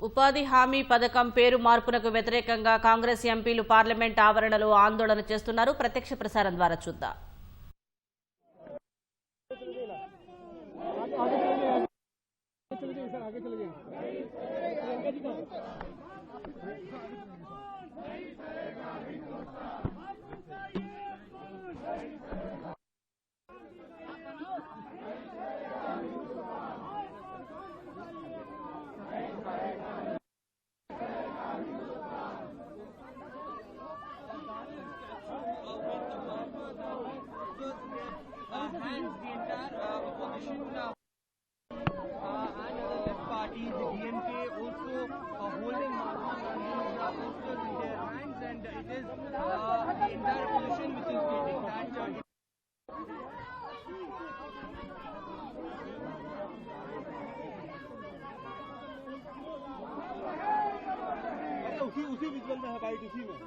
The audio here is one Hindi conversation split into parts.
ఉపాధి హామీ పథకం పేరు మార్పునకు వ్యతిరేకంగా కాంగ్రెస్ ఎంపీలు పార్లమెంట్ ఆవరణలో ఆందోళన చేస్తున్నారు. ప్రత్యక్ష ప్రసారం ద్వారా చూద్దాం. The entire opposition and other left parties, DMK also holding Mahatma Gandhi's posters in their hands, and it is the entire opposition which is stating that उसी विजुअल में है बाइट उसी में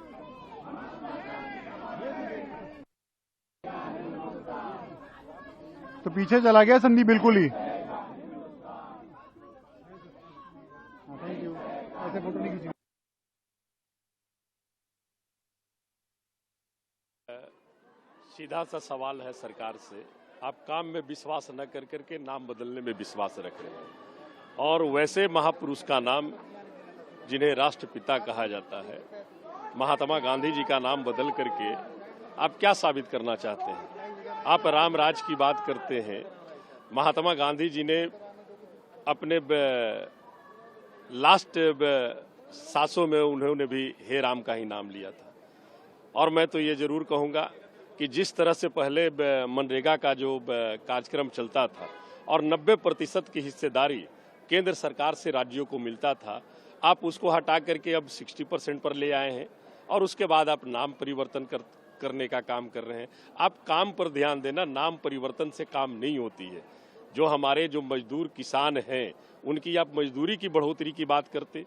तो पीछे चला गया संदीप बिल्कुल ही। Thank you. ऐसे फोटो नहीं खींची। सीधा सा सवाल है सरकार से, आप काम में विश्वास न कर करके नाम बदलने में विश्वास रख रहे हैं, और वैसे महापुरुष का नाम जिन्हें राष्ट्रपिता कहा जाता है, महात्मा गांधी जी का नाम बदल करके आप क्या साबित करना चाहते हैं? आप राम राज की बात करते हैं। महात्मा गांधी जी ने अपने लास्ट सांसों में उन्होंने भी हे राम का ही नाम लिया था। और मैं तो ये जरूर कहूँगा कि जिस तरह से पहले मनरेगा का जो कार्यक्रम चलता था और 90% की हिस्सेदारी केंद्र सरकार से राज्यों को मिलता था, आप उसको हटा करके अब 60% पर ले आए हैं, और उसके बाद आप नाम परिवर्तन करने का काम कर रहे हैं। आप काम पर ध्यान देना, नाम परिवर्तन से काम नहीं होती है। जो हमारे जो मजदूर किसान हैं उनकी आप मजदूरी की बढ़ोतरी की बात करते,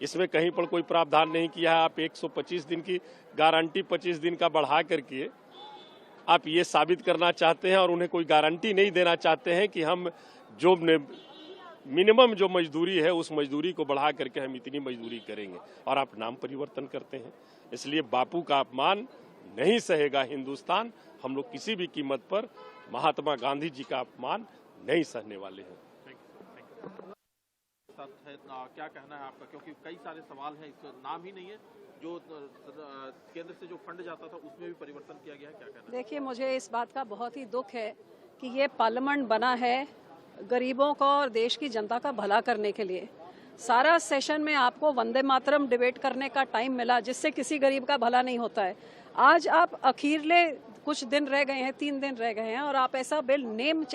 इसमें कहीं पर कोई प्रावधान नहीं किया है। आप 125 दिन की गारंटी 25 दिन का बढ़ा करके आप ये साबित करना चाहते हैं, और उन्हें कोई गारंटी नहीं देना चाहते हैं कि हम जो मिनिमम जो मजदूरी है उस मजदूरी को बढ़ा करके हम इतनी मजदूरी करेंगे, और आप नाम परिवर्तन करते हैं। इसलिए बापू का अपमान नहीं सहेगा हिंदुस्तान। हम लोग किसी भी कीमत पर महात्मा गांधी जी का अपमान नहीं सहने वाले हैं। क्या कहना है आपका, क्योंकि कई सारे सवाल हैं, इस नाम ही नहीं है जो केंद्र से जो फंड जाता था उसमें भी परिवर्तन किया गया है, क्या कहना है? देखिए, मुझे इस बात का बहुत ही दुख है कि ये पार्लियामेंट बना है गरीबों को और देश की जनता का भला करने के लिए। सारा सेशन में आपको वंदे मातरम डिबेट करने का टाइम मिला, जिससे किसी गरीब का भला नहीं होता है। आज आप अखीरले कुछ दिन रह गए हैं, 3 दिन रह गए हैं, और आप ऐसा बिल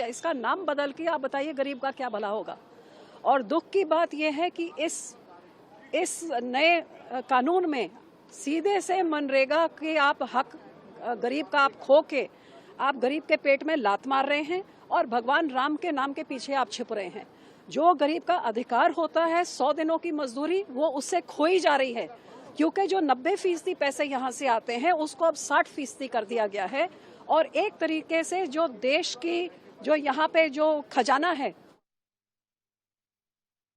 इसका नाम बदल के आप बताइए गरीब का क्या भला होगा। और दुख की बात यह है कि इस नए कानून में सीधे से मनरेगा के आप हक गरीब का आप खो के आप गरीब के पेट में लात मार रहे हैं, और भगवान राम के नाम के पीछे आप छिप रहे हैं। जो गरीब का अधिकार होता है 100 दिनों की मजदूरी, वो उससे खोई जा रही है, क्योंकि जो 90% पैसे यहाँ से आते हैं उसको अब 60% कर दिया गया है। और एक तरीके से जो देश की जो यहाँ पे जो खजाना है